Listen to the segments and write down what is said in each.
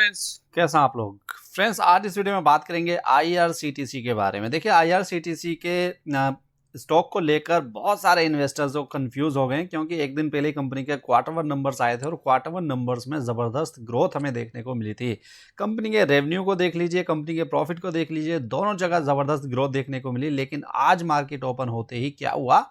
Friends, कैसा आप लोग। फ्रेंड्स, आज इस वीडियो में बात करेंगे आईआरसीटीसी के बारे में। देखिए, आईआरसीटीसी के स्टॉक को लेकर बहुत सारे इन्वेस्टर्स जो कंफ्यूज हो गए हैं, क्योंकि एक दिन पहले कंपनी के क्वार्टर वन नंबर्स आए थे और क्वार्टर वन नंबर्स में ज़बरदस्त ग्रोथ हमें देखने को मिली थी। कंपनी के रेवेन्यू को देख लीजिए, कंपनी के प्रॉफिट को देख लीजिए, दोनों जगह ज़बरदस्त ग्रोथ देखने को मिली। लेकिन आज मार्केट ओपन होते ही क्या हुआ,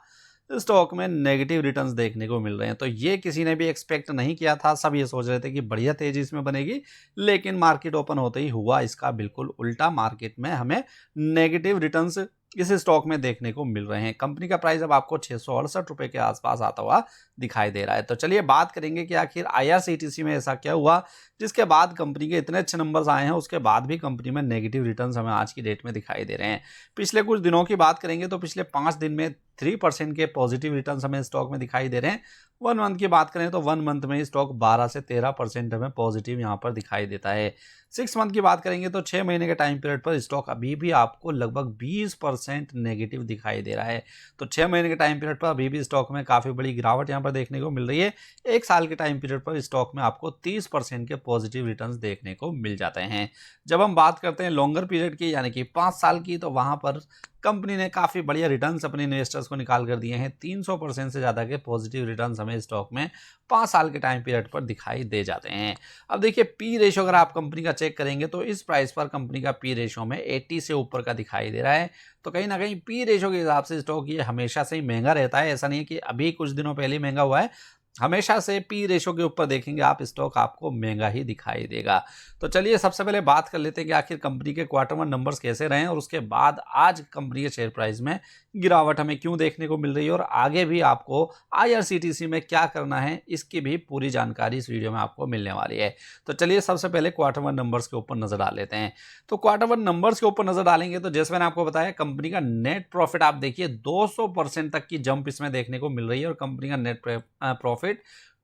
स्टॉक में नेगेटिव रिटर्न्स देखने को मिल रहे हैं। तो ये किसी ने भी एक्सपेक्ट नहीं किया था। सब ये सोच रहे थे कि बढ़िया तेजी इसमें बनेगी, लेकिन मार्केट ओपन होते ही हुआ इसका बिल्कुल उल्टा। मार्केट में हमें नेगेटिव रिटर्न्स इस स्टॉक में देखने को मिल रहे हैं। कंपनी का प्राइस अब आपको 668 रुपए के आसपास आता हुआ दिखाई दे रहा है। तो चलिए बात करेंगे कि आखिर आईआरसीटीसी में ऐसा क्या हुआ जिसके बाद कंपनी के इतने अच्छे नंबर्स आए हैं, उसके बाद भी कंपनी में नेगेटिव रिटर्न्स हमें आज की डेट में दिखाई दे रहे हैं। पिछले कुछ दिनों की बात करेंगे तो पिछले 5 दिन में 3% के पॉजिटिव रिटर्न्स हमें स्टॉक में दिखाई दे रहे हैं। 1 मंथ की बात करें तो 1 मंथ में स्टॉक 12 से 13% हमें पॉजिटिव यहाँ पर दिखाई देता है। 6 मंथ की बात करेंगे तो 6 महीने के टाइम पीरियड पर स्टॉक अभी भी आपको लगभग 20% नेगेटिव दिखाई दे रहा है। तो 6 महीने के टाइम पीरियड पर अभी भी स्टॉक में काफ़ी बड़ी गिरावट यहाँ पर देखने को मिल रही है। 1 साल के टाइम पीरियड पर स्टॉक में आपको 30% के पॉजिटिव रिटर्न्स देखने को मिल जाते हैं। जब हम बात करते हैं लॉन्गर पीरियड की, यानी कि 5 साल की, तो वहाँ पर कंपनी ने काफ़ी बढ़िया रिटर्न्स अपने इन्वेस्टर्स को निकाल कर दिए हैं। 300% से ज़्यादा के पॉजिटिव रिटर्न्स हमें स्टॉक में 5 साल के टाइम पीरियड पर दिखाई दे जाते हैं। अब देखिए, पी रेशो अगर आप कंपनी का चेक करेंगे तो इस प्राइस पर कंपनी का पी रेशो में 80 से ऊपर का दिखाई दे रहा है। तो कहीं ना कहीं पी रेशो के हिसाब से स्टॉक ये हमेशा से ही महंगा रहता है। ऐसा नहीं है कि अभी कुछ दिनों पहले ही महंगा हुआ है, हमेशा से पी रेशो के ऊपर देखेंगे आप, स्टॉक आपको महंगा ही दिखाई देगा। तो चलिए सबसे पहले बात कर लेते हैं कि आखिर कंपनी के क्वार्टर वन नंबर्स कैसे रहे और उसके बाद आज कंपनी के शेयर प्राइस में गिरावट हमें क्यों देखने को मिल रही है और आगे भी आपको आईआरसीटीसी में क्या करना है, इसकी भी पूरी जानकारी इस वीडियो में आपको मिलने वाली है। तो चलिए सबसे पहले क्वार्टर वन नंबर्स के ऊपर नजर डाल लेते हैं। तो क्वार्टर वन नंबर्स के ऊपर नजर डालेंगे तो जैसे मैंने आपको बताया, कंपनी का नेट प्रॉफिट आप देखिए 200% तक की जंप इसमें देखने को मिल रही है और कंपनी का नेट प्रॉफिट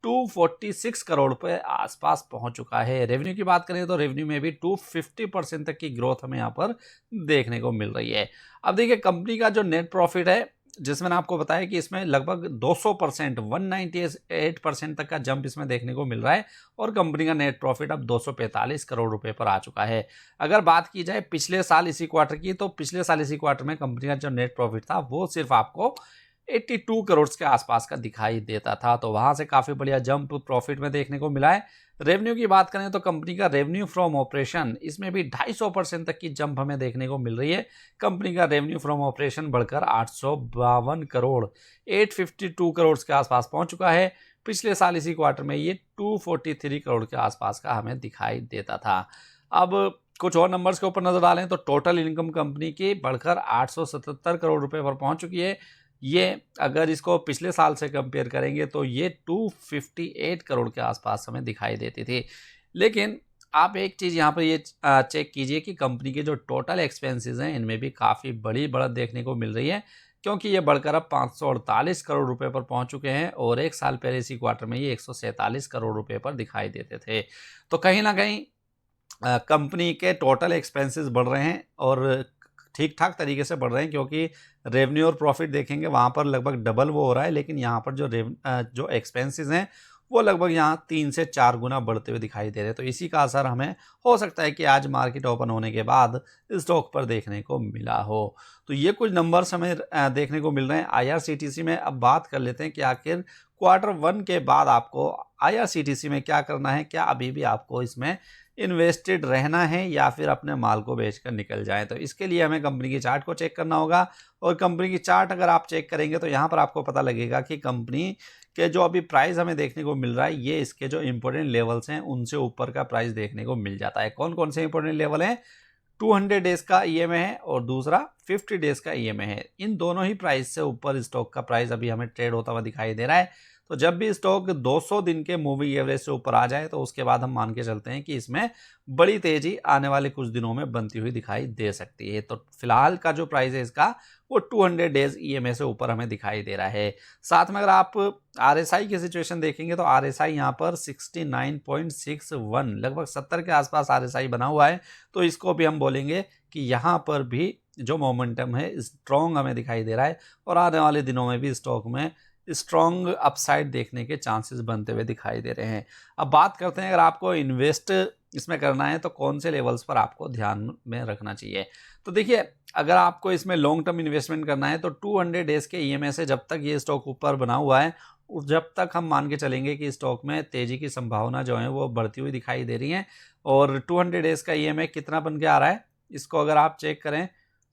246 करोड़ पे आसपास पहुंच चुका है। रेवेन्यू की बात करें तो रेवेन्यू में भी 250% तक की ग्रोथ हमें यहाँ पर देखने को मिल रही है। अब देखिए, कंपनी का जो नेट प्रॉफिट है, जिसमें आपको बताया कि इसमें लगभग 200%, 198% तक का जंप इसमें देखने को मिल रहा है और कंपनी का नेट प्रॉफिट अब 245 करोड़ रुपए पर आ चुका है। अगर बात की जाए पिछले साल इसी क्वार्टर की, तो पिछले साल इसी क्वार्टर में कंपनी का जो नेट प्रॉफिट था वो सिर्फ आपको 82 करोड़ के आसपास का दिखाई देता था। तो वहां से काफी बढ़िया जंप प्रॉफिट में देखने को मिला है। रेवेन्यू की बात करें तो कंपनी का रेवेन्यू फ्रॉम ऑपरेशन, इसमें भी 250% तक की जंप हमें देखने को मिल रही है। कंपनी का रेवेन्यू फ्रॉम ऑपरेशन बढ़कर 852 करोड़ 852 करोड़ के आसपास पहुंच चुका है। पिछले साल इसी क्वार्टर में ये 243 करोड़ के आसपास का हमें दिखाई देता था। अब कुछ और नंबर्स के ऊपर नजर डालें तो टोटल इनकम कंपनी की बढ़कर 877 करोड़ रुपए पर पहुंच चुकी है। ये अगर इसको पिछले साल से कंपेयर करेंगे तो ये 258 करोड़ के आसपास हमें दिखाई देती थी। लेकिन आप एक चीज़ यहाँ पर ये चेक कीजिए कि कंपनी के जो टोटल एक्सपेंसेस हैं, इनमें भी काफ़ी बड़ी बढ़त देखने को मिल रही है, क्योंकि ये बढ़कर अब 548 करोड़ रुपए पर पहुंच चुके हैं और 1 साल पहले इसी क्वार्टर में ये 147 करोड़ रुपए पर दिखाई देते थे। तो कहीं ना कहीं कंपनी के टोटल एक्सपेंसेस बढ़ रहे हैं और ठीक ठाक तरीके से बढ़ रहे हैं, क्योंकि रेवेन्यू और प्रॉफिट देखेंगे वहाँ पर लगभग डबल वो हो रहा है, लेकिन यहाँ पर जो एक्सपेंसेस हैं वो लगभग यहाँ 3 से 4 गुना बढ़ते हुए दिखाई दे रहे हैं। तो इसी का असर हमें हो सकता है कि आज मार्केट ओपन होने के बाद स्टॉक पर देखने को मिला हो। तो ये कुछ नंबर्स हमें देखने को मिल रहे हैं आईआरसीटीसी में। अब बात कर लेते हैं कि आखिर क्वार्टर वन के बाद आपको आईआरसीटीसी में क्या करना है, क्या अभी भी आपको इसमें इन्वेस्टेड रहना है या फिर अपने माल को बेचकर निकल जाए। तो इसके लिए हमें कंपनी की चार्ट को चेक करना होगा और कंपनी की चार्ट अगर आप चेक करेंगे तो यहाँ पर आपको पता लगेगा कि कंपनी के जो अभी प्राइस हमें देखने को मिल रहा है, ये इसके जो इंपॉर्टेंट लेवल्स हैं उनसे ऊपर का प्राइस देखने को मिल जाता है। कौन कौन से इंपॉर्टेंट लेवल हैं? 200 डेज का ईएमए है और दूसरा 50 डेज का ईएमए है। इन दोनों ही प्राइस से ऊपर स्टॉक का प्राइस अभी हमें ट्रेड होता हुआ दिखाई दे रहा है। तो जब भी स्टॉक 200 दिन के मूविंग एवरेज से ऊपर आ जाए तो उसके बाद हम मान के चलते हैं कि इसमें बड़ी तेजी आने वाले कुछ दिनों में बनती हुई दिखाई दे सकती है। तो फिलहाल का जो प्राइस है इसका वो 200 डेज ईएमए से ऊपर हमें दिखाई दे रहा है। साथ में अगर आप आरएसआई की सिचुएशन देखेंगे तो आरएसआई यहाँ पर 69.61, लगभग 70 के आसपास आरएसआई बना हुआ है। तो इसको भी हम बोलेंगे कि यहाँ पर भी जो मोमेंटम है स्ट्रॉन्ग हमें दिखाई दे रहा है और आने वाले दिनों में भी स्टॉक में स्ट्रॉन्ग अपसाइड देखने के चांसेस बनते हुए दिखाई दे रहे हैं। अब बात करते हैं, अगर आपको इन्वेस्ट इसमें करना है तो कौन से लेवल्स पर आपको ध्यान में रखना चाहिए। तो देखिए, अगर आपको इसमें लॉन्ग टर्म इन्वेस्टमेंट करना है तो 200 डेज के ईएमए से जब तक ये स्टॉक ऊपर बना हुआ है, जब तक हम मान के चलेंगे कि स्टॉक में तेजी की संभावना जो है वो बढ़ती हुई दिखाई दे रही है। और 200 डेज का ईएमए कितना बन के आ रहा है, इसको अगर आप चेक करें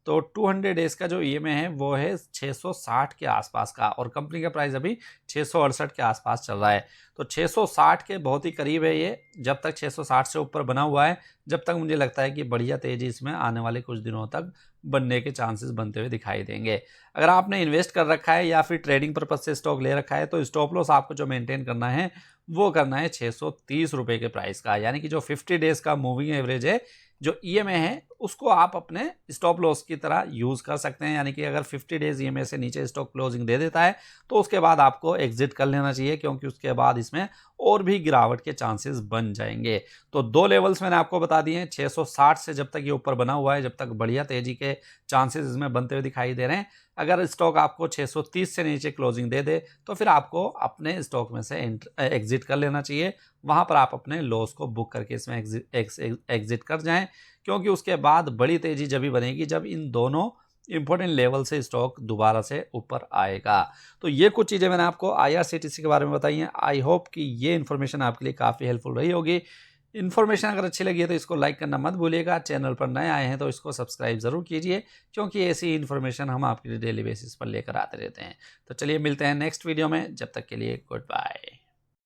तो 200 डेज का जो ईएमए है वो है 660 के आसपास का, और कंपनी का प्राइस अभी 668 के आसपास चल रहा है। तो 660 के बहुत ही करीब है ये। जब तक 660 से ऊपर बना हुआ है, जब तक मुझे लगता है कि बढ़िया तेजी इसमें आने वाले कुछ दिनों तक बनने के चांसेस बनते हुए दिखाई देंगे। अगर आपने इन्वेस्ट कर रखा है या फिर ट्रेडिंग पर्पज से स्टॉक ले रखा है तो स्टॉप लॉस आपको जो मेंटेन करना है वो करना है 630 रुपये के प्राइस का, यानी कि जो 50 डेज का मूविंग एवरेज है, जो ईएमए है, उसको आप अपने स्टॉप लॉस की तरह यूज़ कर सकते हैं। यानी कि अगर 50 डेज ईएमए से नीचे स्टॉक क्लोजिंग दे देता है तो उसके बाद आपको एग्जिट कर लेना चाहिए, क्योंकि उसके बाद इसमें और भी गिरावट के चांसेस बन जाएंगे। तो 2 लेवल्स मैंने आपको बता दिए हैं। 660 से जब तक ये ऊपर बना हुआ है, जब तक बढ़िया तेजी के चांसेस इसमें बनते हुए दिखाई दे रहे हैं। अगर स्टॉक आपको 630 से नीचे क्लोजिंग दे दे तो फिर आपको अपने स्टॉक में से एग्जिट कर लेना चाहिए। वहां पर आप अपने लॉस को बुक करके इसमें एग्जिट कर जाएं, क्योंकि उसके बाद बड़ी तेजी जब भी बनेगी जब इन दोनों इंपॉर्टेंट लेवल से स्टॉक दोबारा से ऊपर आएगा। तो ये कुछ चीज़ें मैंने आपको IRCTC के बारे में बताई हैं। आई होप कि ये इन्फॉर्मेशन आपके लिए काफ़ी हेल्पफुल रही होगी। इन्फॉर्मेशन अगर अच्छी लगी है तो इसको लाइक करना मत भूलिएगा। चैनल पर नए आए हैं तो इसको सब्सक्राइब ज़रूर कीजिए, क्योंकि ऐसी इन्फॉर्मेशन हम आपके लिए डेली बेसिस पर लेकर आते रहते हैं। तो चलिए मिलते हैं नेक्स्ट वीडियो में, जब तक के लिए गुड बाय।